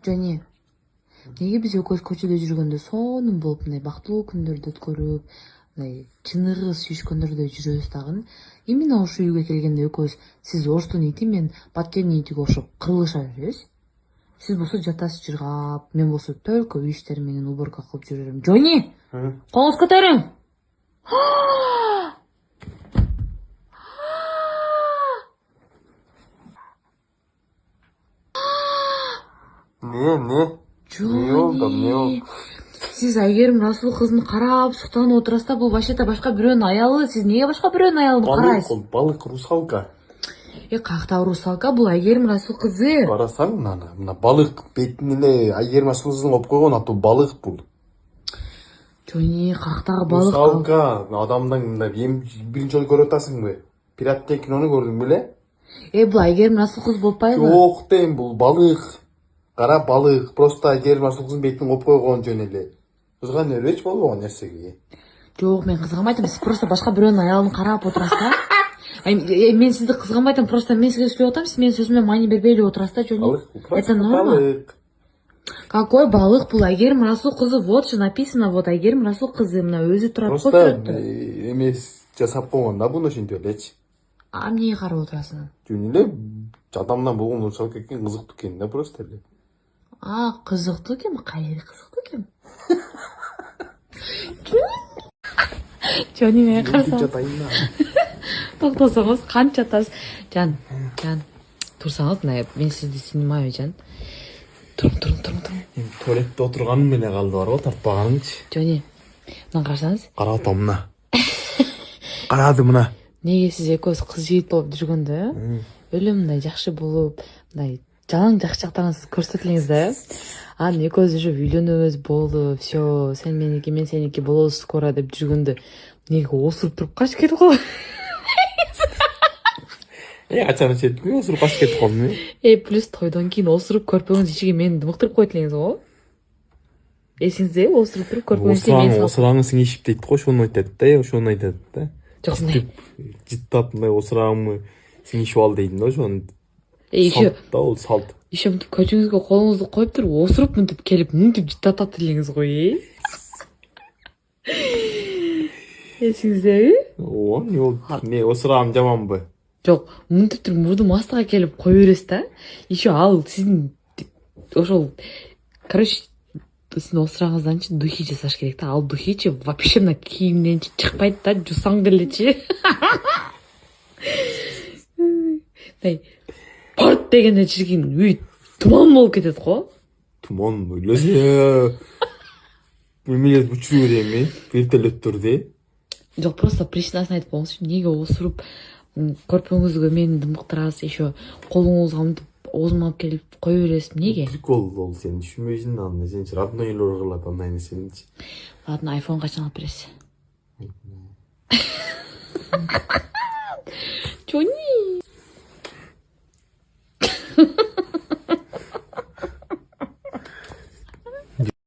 Жони, неге біз экөөбүз көчөдө жүргөндө сонун болуп мындай бактылуу күндөрдү өткөрүп, мындай чыныгы сүйүшкөндөрдөй жүрөбүз дагы. Именно ошо үйгө келгенде экөөбүз сиз орустун ити, мен Баткендин итиге окшоп кырылыша беребиз. Сиз болсо жатасыз жыргап, мен болсо только үй иштери менен уборка кылып жүрөрүм. Жони, колуңуз көтөрүң. Не? Жони, сиз Айгерим Расул кызын карап суктанып отурасыз да, бул вообще-то башка бирөөнүн аялы. Сиз эмнеге башка бирөөнүн аялын карайсыз? Балык, русалка. Каяктагы русалка, бул Айгерим Расул кызы. Карасаң, мына балык бетин эле Айгерим Расул кызын коюп койгон, атуу балык бул. Жони, каяктагы балык? Русалка, адамдын мындай биринчи жолу көрүп атасыңбы? Пират деген кинону көрдүң беле? Бул Айгерим Расул кыз болбойбу? Жок дейм, бул балык. Кара балык, просто Айгерим Расул кызын бетин коюп койгон жөн эле. Кызган элебеч болгон нерсеге. Жок, мен кызганбайтам, сиз просто башка бирөөнүн аялын карап отурасыз да. Мен сизди кызганбайтам, просто мен сизге сүйлөп атам, сиз менин сөзүмө маани бербей эле отурасыз да, Жони. Это норма. Балык. Какой балык? Бул Айгерим Расул кызы. Вот же написано, вот Айгерим Расул кызы. Мына өзү турат Просто көчөттө. эмес жасап койгон да буну ошентип элечи. Эмнеге карап отурасың? Жөн эле адамдан болгон русалка экен, кызыктуу экен да просто эле. Кызыктуу экен, кайсы кызыктуу экен? Жони, мен карасам. Токтосоңуз канча атасыз? Жан, турсаңыз, мына мен сизди сыймайбы, Жан. Турум. Эми туалетте отурганым эле калды барбы, тартпаганымчы. Жони, мына карасаңыз. Карап атам мына. Карады мына. Неге сиз экөөбүз кыз жигит болуп жүргөндө, өлө мындай жакшы болуп, мындай жалаң жакшы жактарыңызды көрсөтө элеңиз да. Анан экөөбүз уже үйлөнөбүз болду, все, сен меники, мен сеники болобуз скоро деп жүргөндө, неге осуруп туруп качып кетип калды? Качан ичетми, осуруп качып кетип калдым. Плюс тойдон кийин осуруп көрпөңүз ичиге мени дымыктырып коет элеңиз го. Эсиңизде осуруп туруп көрпөңүз ичиге мени салып. Осураңы сиңишип дейт го, ошону айтат да. Жок, мындай. Жыттап мындай осурагымы сиңишип ал дейм да, ошону. Еще да, ол салт. Еще мынтип көчүңүзгө колуңузду коюп туруп, осуруп мынтип келип, мынтип жыттатат элеңиз го, Эсиңиздеби? Не, осурагым жаманбы? Жок, мынтип туруп мурдум астыга келип кое бересиз да. Еще ал сиздин ошол, короче, сиздин осурагыңызданчы духи жасаш керек да. Ал духичи вообще мына кийимден чыкпайт да, жусаң делечи. Порт дегенде чиркин үй туман болуп кетет го. Туман эле. Эмелер учуп береми, вертолеттөрдө. Жок, просто причинасын айтып коюңузчу. Неге осуруп көрпөңүзгө мени дымыктырасыз, еще колуңузга мынтип оозума алып келип кое бересиз. Неге? Прикол ол, сен түшүнбөйсүң да, аны сен родной элер кылат андай нерсени. Ладно, айфон качан алып бересиз?